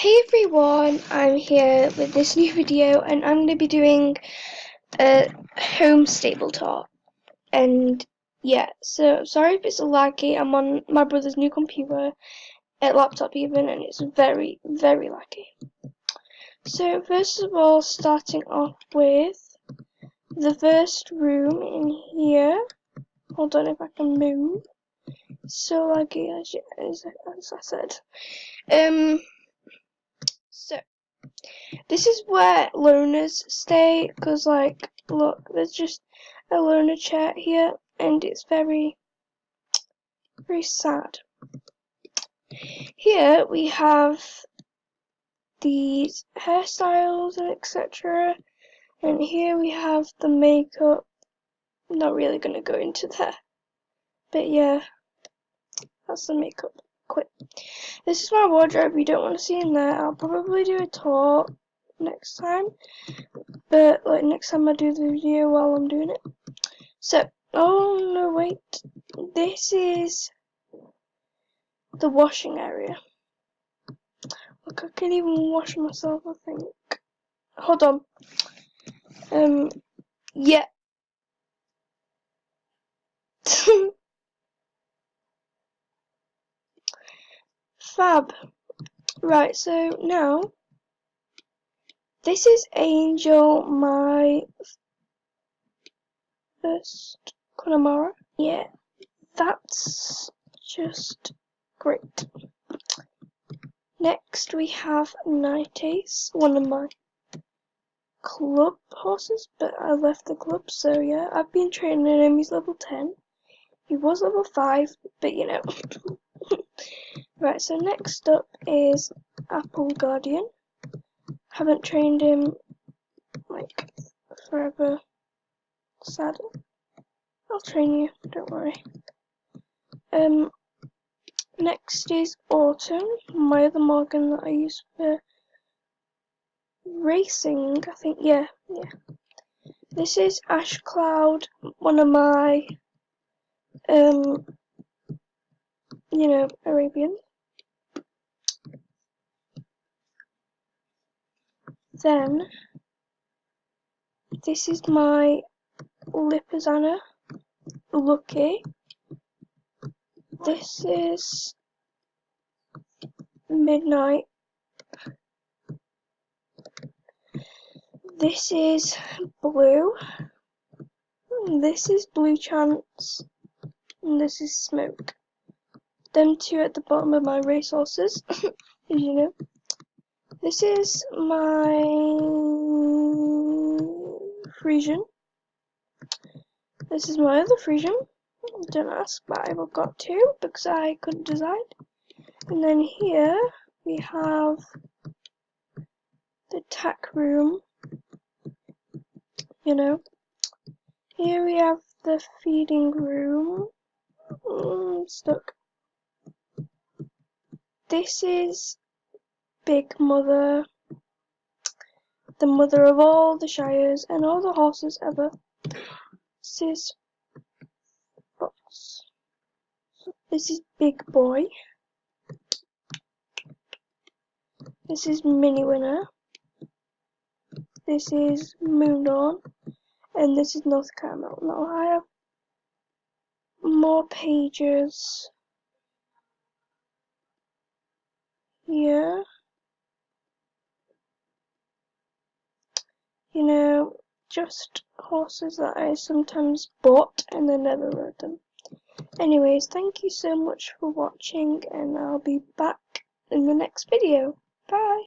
Hey everyone, I'm here with this new video and I'm going to be doing a Homestable tour. And yeah, so sorry if it's laggy. I'm on my brother's new computer, laptop even, and it's very, very laggy. So first of all, starting off with the first room in here. Hold on if I can move. It's so laggy as I said. So this is where loners stay, because like, look, there's just a loner chair here, and it's very, very sad. Here we have these hairstyles and etc. And here we have the makeup. I'm not really gonna go into that, but yeah, that's the makeup. Quit. This is my wardrobe. You don't want to see in there. I'll probably do a tour next time, but like next time I do the video while I'm doing it. So, oh no, wait. This is the washing area. Look, I can even wash myself, I think. Hold on. Yeah. Fab. Right, so now, this is Angel, my first Connemara. Yeah, that's just great. Next we have Night Ace, one of my club horses, but I left the club, so yeah, I've been training him. He's level 10. He was level 5, but you know. Right, so next up is Apple Guardian. Haven't trained him like forever. Sad. I'll train you, don't worry. Next is Autumn, my other Morgan that I use for racing, I think. Yeah. This is Ash Cloud, one of my Arabians. Then this is my Lipizana, Lucky. This is Midnight. This is Blue. This is Blue Chance. And this is Smoke. Them two at the bottom of my racehorses, as you know. This is my Frisian. This is my other Frisian. Don't ask, but I've got two because I couldn't decide. And then here we have the tack room. You know. Here we have the feeding room. Stuck. This is Big Mother, the mother of all the shires and all the horses ever. This is Fox. This is Big Boy. This is Mini Winner. This is Moon Dawn. And this is North Caramel. Now I have more pages here. You know, just horses that I sometimes bought and then never rode them. Anyways, thank you so much for watching, and I'll be back in the next video. Bye!